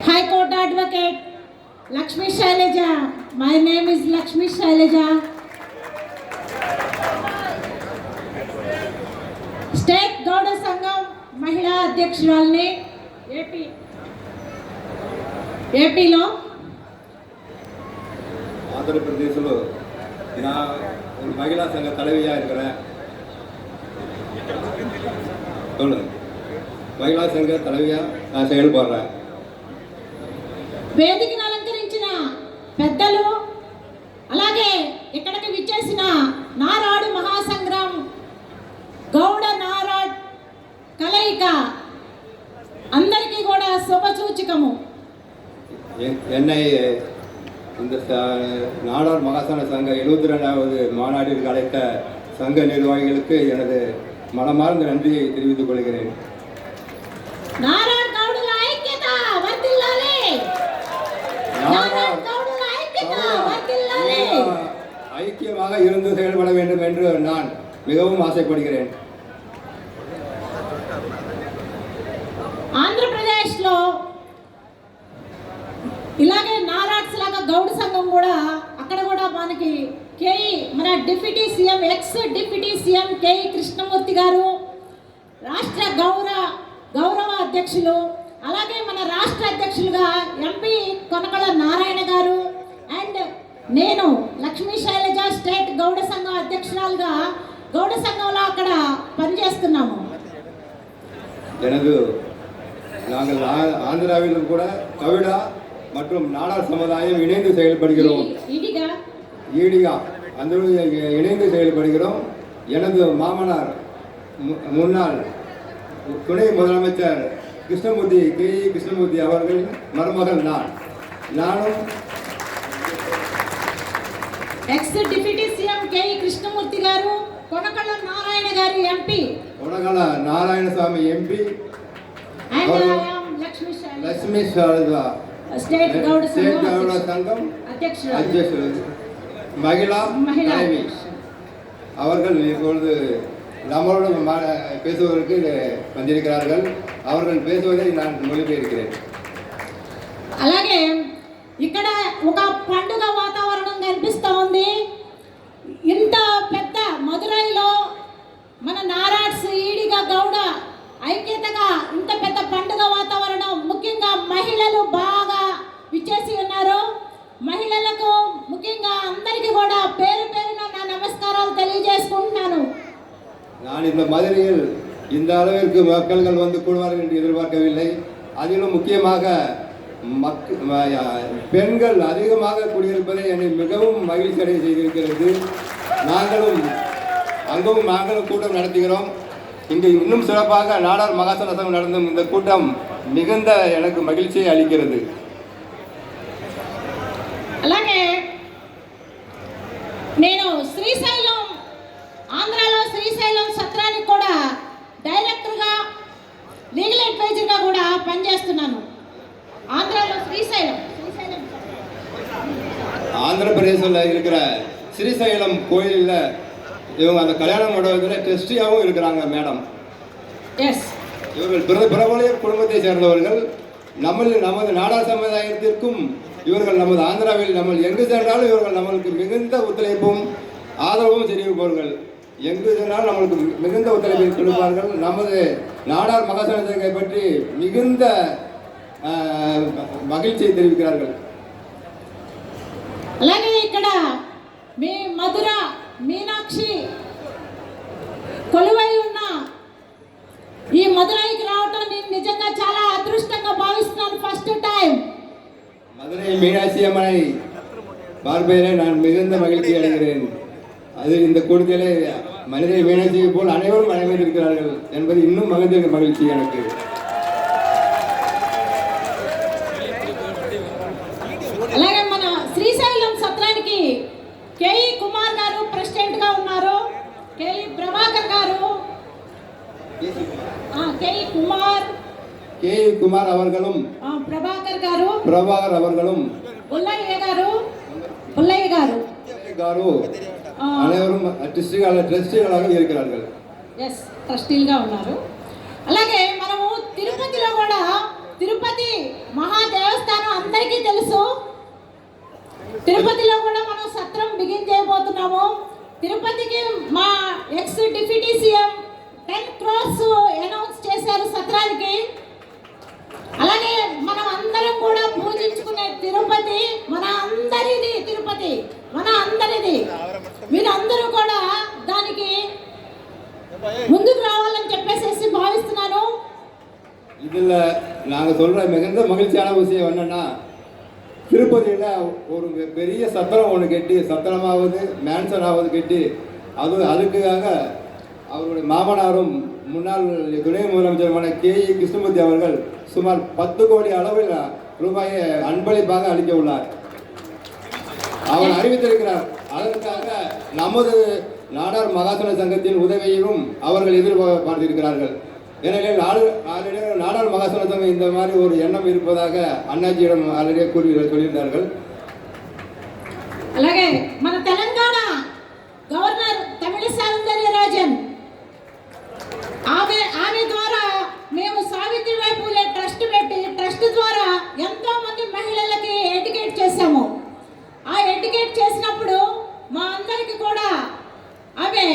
High Court Advocate Lakshmi Shailaja. My name is Lakshmi Shailaja. State Gauda Sangam Mahila Adhyakshuralni ఏపీలో ஆந்திரப்பிரதேசில் நான் ஒரு மகிழா சங்க தலைவியாக இருக்கிறேன். சொல்லுங்க, మహిళా సంఘ தலைவியாக நான் செயல்படுறேன். వేదికను అలంకరించిన పెద్దలు, అలాగే ఇక్కడికి విచ్చేసిన నారాడు మహాసంగ్రామ్ గౌడ నారాడ్ కలయిక అందరికీ కూడా శుభసూచకము. என்னை இந்த நாடார் மகாசன சங்க 72வது மாநாட்டிற்கு அழைத்த சங்க நிர்வாகிகளுக்கு எனது மனமார்ந்த நன்றியை தெரிவித்துக் கொள்கிறேன். నారాడ్ గౌడుల ఐక్యత వర్ధిల్లాలి. నారాడ్ గౌడుల ఐక్యత వర్ధిల్లాలి. ஐக்கியமாக இருந்து செயல்பட வேண்டும் என்று நான் மிகவும் ஆசைப்படுகிறேன். ఆంధ్రప్రదేశ్లో ఇలాగే నారాడ్స్ లాగా గౌడ సంఘం కూడా అక్కడ కూడా మనకి కేఈ మన deputy CM ex deputy CM KE Krishnamurthy గారు, రాష్ట్ర గౌరవ అధ్యక్షులు, అలాగే మన రాష్ట్ర అధ్యక్షులుగా ఎంపీ కొనకళ్ళ నారాయణ గారు అండ్ నేను లక్ష్మీ శైలజ స్టేట్ గౌడ సంఘం అధ్యక్షురాలుగా గౌడ సంఘంలో అక్కడ పనిచేస్తున్నాము. நாங்கள் ஆந்திராவிலும் கூட கவிடா மற்றும் நாடார் சமுதாயம் இணைந்து செயல்படுகிறோம். ஈடிகா அந்த இணைந்து செயல்படுகிறோம். எனது மாமனார் முன்னாள் துணை முதலமைச்சர் கிருஷ்ணமூர்த்தி கேஇ கிருஷ்ணமூர்த்தி அவர்களின் மருமகன் நானும் ex deputy CM KE Krishnamurthy గారు, కొనకళ్ళ నారాయణ గారు MP, Konakalla Narayanaswamy MP, Lakshmi Sharada state Gowda Sangham అధ్యక్షులు மகிழா தலைவி அவர்கள் இப்பொழுது நம்மளோடு பேசுவதற்கு வந்திருக்கிறார்கள். அவர்கள் பேசுவதை நான் மொழிபெயர்க்கிறேன். అలాగే ఇక్కడ ఒక పండుగ వాతావరణం కనిపిస్తూ ఉంది. ఇంత పెద్ద మదురైలో మన నారాడ్స్ ఈడిగా గౌడ ఐక్యతగా ఇంత పెద్ద పండుగ వాతావరణం, ముఖ్యంగా మహిళలు బాగా విచ్చేసి ఉన్నారు. మహిళలకు ముఖ్యంగా అందరికీ కూడా పేరు పేరున నా నమస్కారాలు తెలియజేసుకుంటున్నాను. நான் இந்த மதுரையில் இந்த அளவிற்கு மக்கள்கள் வந்து கூடுவார்கள் என்று எதிர்பார்க்கவில்லை. அதிலும் முக்கியமாக பெண்கள் அதிகமாக கூடியிருப்பதை என்னை மிகவும் மகிழ்ச்சி அடைய செய்திருக்கிறது. நாங்களும் கூட்டம் நடத்துகிறோம். இங்கு இன்னும் சிறப்பாக நாடார் மகாசன சங்கம் நடந்தும் இந்த கூட்டம் மிகுந்த எனக்கு மகிழ்ச்சியை அளிக்கிறது. అలాగే నేను శ్రీశైలం, ఆంధ్రాలో శ్రీశైలం సత్రానికి కూడా డైరెక్టర్గా లీగల్ అడ్వైజర్గా కూడా పనిచేస్తున్నాను. ఆంధ్రాలో ஆந்திரப்பிரதேசில் இருக்கிற ஸ்ரீசைலம் கோயிலில் இவங்க அந்த கல்யாண மண்டபத்தில் ட்ரஸ்டியாகவும் இருக்கிறாங்க மேடம். எஸ், இவர்கள் பிரபல குடும்பத்தை சேர்ந்தவர்கள். நமது நாடார் சமுதாயத்திற்கும் இவர்கள் நமது ஆந்திராவில் நம்ம எங்கு சென்றாலும் இவர்கள் நம்மளுக்கு மிகுந்த ஒத்துழைப்பும் ஆதரவும் தெரிவிப்பார்கள். எங்கு சென்றாலும் நம்மளுக்கு மிகுந்த ஒத்துழைப்பை கொடுப்பார்கள். நமது நாடார் மகாசனத்தை பற்றி மிகுந்த மகிழ்ச்சியை தெரிவிக்கிறார்கள். అలాగే ఇక్కడ మీ మధుర మీనాక్షి కొలువై ఉన్న ఈ మధురైకి రావటం నేను నిజంగా చాలా అదృష్టంగా భావిస్తున్నాను. ఫస్ట్ టైం மதுரை மீனாட்சி அம்மனை பார்ப்பதிலே நான் மிகுந்த மகிழ்ச்சி அடைகிறேன். அது இந்த கூட்டத்திலே மதுரை மீனாட்சியை போல் அனைவரும் அனைவரிருக்கிறார்கள் என்பது இன்னும் மகிழ்ச்சி எனக்கு. అలాగే మన శ్రీశైలం సత్రానికి కేఈ కుమార్ గారు ప్రెసిడెంట్గా ఉన్నారు. కేఈ ప్రభాకర్ గారు, கேஇ குமார் அவர்களும், ప్రభాకర్ அவர்களும், పుల్లయ్య గారు அனைவரும் ட்ரஸ்டிகளாக இருக்கிறார்கள். ఎస్, ట్రస్టీలుగా ఉన్నారు. అలాగే మనము తిరుపతిలో కూడా తిరుపతి మహాదేవ అందరికీ తెలుసు, తిరుపతిలో కూడా మనం సత్రం బిగిన్ చేయబోతున్నాము. తిరుపతికి మా X deputy CM 10 crores announce చేశారు సత్రానికి. అలాగే మనం అందరం కూడా పూజించుకునే తిరుపతి మన అందరిది. తిరుపతి మన అందరిది. మీరందరూ కూడా దానికి ముందుకు రావాలని చెప్పేసి భావిస్తున్నాను. இதில் நாங்கள் சொல்கிற மிகுந்த மகிழ்ச்சியான விஷயம் என்னென்னா, திருப்பதியில் ஒரு பெரிய சத்திரம் ஒன்று கட்டி, சத்திரமாவது மேன்சனாவது கட்டி, அதுக்காக அவருடைய மாமனாரும் முன்னாள் துணை முதலமைச்சருமான KE கிருஷ்ணமூர்த்தி அவர்கள் சுமார் 10 கோடி அளவில் ரூபாயை அன்பளிப்பாக அளிக்க உள்ளார். அவர் அறிவித்திருக்கிறார். அதற்காக நமது நாடார் மகாசன சங்கத்தின் உதவியையும் அவர்கள் எதிர்பார்த்திருக்கிறார்கள். எனவே நாடார் மகாசன சங்கம் இந்த மாதிரி ஒரு எண்ணம் இருப்பதாக அண்ணாச்சியிடம் ஆல்ரெடியே சொல்லியிருந்தார்கள். అలాగే మన తెలంగాణ గవర్నర్ తమిళ సౌందర్యరాజన్ ఆమె ద్వారా మేము సావిత్రిబాయి పూలే ట్రస్ట్ పెట్టి, ట్రస్ట్ ద్వారా ఎంతో మంది మహిళలకి ఎడ్యుకేట్ చేశాము. ఆ ఎడ్యుకేట్ చేసినప్పుడు మా అందరికి కూడా ఆమె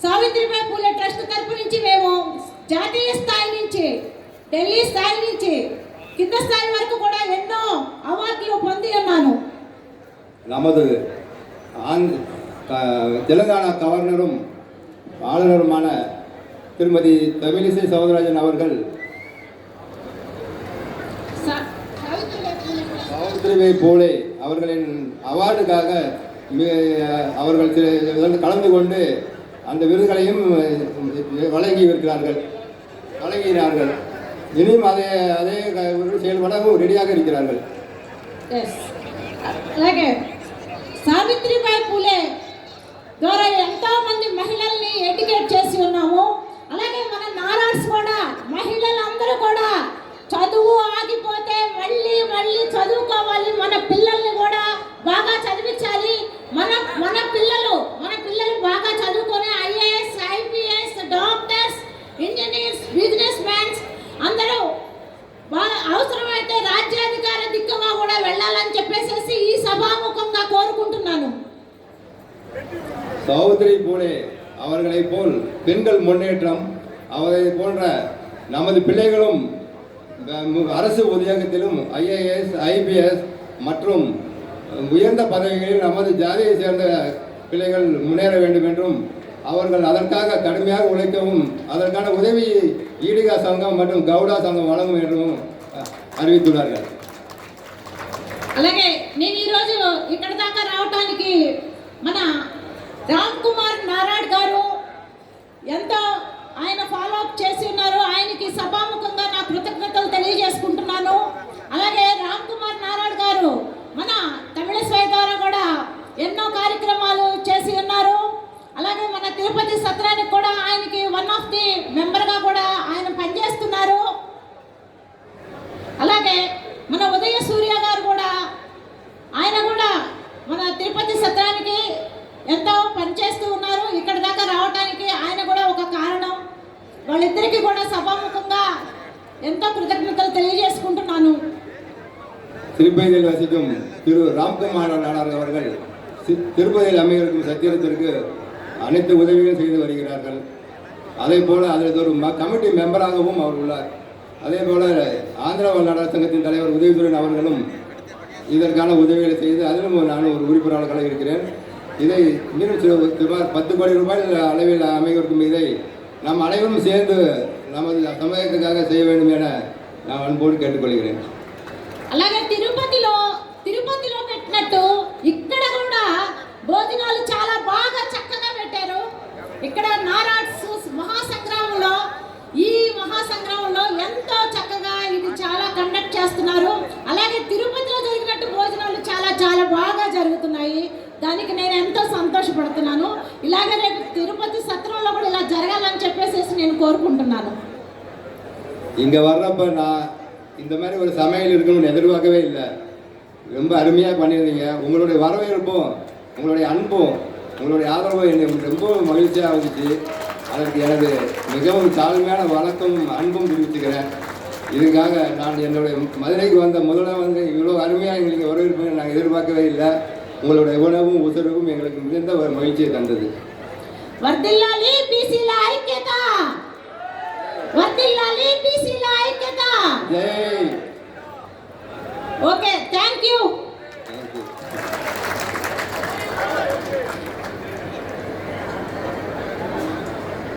సావిత్రిబాయి పూలే ట్రస్ట్ తరపు నుంచి మేము జాతీయ స్థాయి నుంచి, ఢిల్లీ స్థాయి నుంచి కింద స్థాయి వరకు కూడా ఎన్నో అవార్డులు పొంది ఉన్నాను. நமது தெலுங்கானா கவர்னரும் ஆளுநருமான திருமதி தமிழிசை சவுந்தரராஜன் அவர்கள் சாவித்ரிபாய் பூலே அவர்களின் அவார்டுக்காக அவர்கள் கலந்து கொண்டு அந்த விருதுகளையும் வழங்கினார்கள். இனியும் அதே செயல்படவும் ரெடியாக இருக்கிறார்கள். అలాగే సావిత్రిబాయి పూలే ద్వారా ఎంతో మంది మహిళల్ని ఎడ్యుకేట్ చేసి ఉన్నాము. అలాగే మన నారాడ్స్ కూడా మహిళలందరూ కూడా చదువు ఆగిపోతే మళ్ళీ చదువుకోవాలి. మన పిల్లల్ని కూడా బాగా చదివించాలి. మన పిల్లలు బాగా చదువుకొని IAS, IPS, doctors, engineers, business mans అందరూ అవసరమైతే రాజ్యాధికార దిక్కుగా కూడా వెళ్ళాలని చెప్పేసి ఈ సభాముఖంగా కోరుకుంటున్నాను. சௌத்ரி பூலே அவர்களைப் போல் பெண்கள் முன்னேற்றம், அவரை போன்ற நமது பிள்ளைகளும் அரசு உத்தியோகத்திலும் IAS, IPS மற்றும் உயர்ந்த பதவிகளில் நமது ஜாதியை சேர்ந்த பிள்ளைகள் முன்னேற வேண்டும் என்றும், அவர்கள் அதற்காக கடுமையாக உழைக்கவும் அதற்கான உதவியை ஈடிகா சங்கம் மற்றும் கவுடா சங்கம் வழங்கும் என்றும் அறிவித்துள்ளார்கள். అలాగే నేను ఈరోజు ఇక్కడ దాకా రావడానికి మన రామ్ కుమార్ నారాడ్ గారు ఎంతో ఆయన ఫాలో అప్ చేసి ఉన్నారు. ఆయనకి సభాముఖంగా నా కృతజ్ఞతలు తెలియజేసుకుంటున్నాను. అలాగే రామ్ కుమార్ నారాడ్ గారు మన తమిళ స్వై ద్వారా కూడా ఎన్నో కార్యక్రమాలు చేసి ఉన్నారు. అలాగే మన తిరుపతి సత్రానికి కూడా ఆయనకి వన్ ఆఫ్ ది మెంబర్గా కూడా ఆయన పనిచేస్తున్నారు. అలాగే మన ఉదయ సూర్య గారు కూడా ఆయన కూడా మన తిరుపతి సత్రానికి ఎంతో పనిచేస్తూ ఉన్నారు. ఇక్కడ దాకా రావడానికి ఆయన కూడా ఒక కారణం. వాళ్ళిద్దరికీ కూడా సభాముఖంగా ఎంతో కృతజ్ఞతలు తెలియజేసుకుంటున్నాను. திருப்பதியில் வசிக்கும் திரு ராம்குமார் நாடார் அவர்கள் திருப்பதியில் அமைந்திருக்கும் சத்திரத்திற்கு அனைத்து உதவிகளும் செய்து வருகிறார்கள். அதே போல் அதில் ஒரு கமிட்டி மெம்பராகவும் அவர் உள்ளார். அதே போல் ஆந்திரா நாடார் சங்கத்தின் தலைவர் உதயசூரன் அவர்களும் இதற்கான உதவிகளை செய்து அதிலும் நான் ஒரு உறுப்பினராக இருக்கிறேன். இதை இன்னும் சுமார் 10 கோடி ரூபாய் அளவில் அமைந்திருக்கும் இதை நம் அனைவரும் சேர்ந்து நமது சமுதாயத்துக்காக செய்ய வேண்டும் என நான் அன்போடு கேட்டுக்கொள்கிறேன். అలాగే తిరుపతిలో పెట్టినట్టు ఇక్కడ కూడా భోజనాలు చాలా బాగా చక్కగా పెట్టారు. ఇక్కడ నారాడ్స్ మహాసంగ్రామంలో ఎంతో చక్కగా ఇది చాలా కండక్ట్ చేస్తున్నారు. అలాగే తిరుపతిలో జరిగినట్టు భోజనాలు చాలా బాగా జరుగుతున్నాయి. దానికి నేను ఎంతో సంతోషపడుతున్నాను. ఇలాగే రేపు తిరుపతి సత్రంలో కూడా ఇలా జరగాలని చెప్పేసి నేను కోరుకుంటున్నాను. இங்கே வர்றப்ப நான் இந்த மாதிரி ஒரு சமையல் இருக்கணும்னு எதிர்பார்க்கவே இல்லை. ரொம்ப அருமையாக பண்ணியிருந்தீங்க. உங்களுடைய வரவேற்பும் உங்களுடைய அன்பும் உங்களுடைய ஆதரவும் என்னை ரொம்ப மகிழ்ச்சியாக இருந்துச்சு. அதற்கு எனது மிகவும் தாழ்மையான வணக்கமும் அன்பும் தெரிவிச்சுக்கிறேன். இதுக்காக நான் என்னுடைய மதுரைக்கு வந்த முதல்ல வந்து இவ்வளோ அருமையாக எங்களுக்கு வரவேற்பு நாங்கள் எதிர்பார்க்கவே இல்லை. உங்களுடைய உணவும் உத்தரவும் எங்களுக்கு மிகுந்த ஒரு மகிழ்ச்சியை தந்தது. వర్ధిల్లాలి బీసీల ఐక్యత, వర్ధిల్లాలి బీసీల ఐక్యత. జై. Okay, thank you.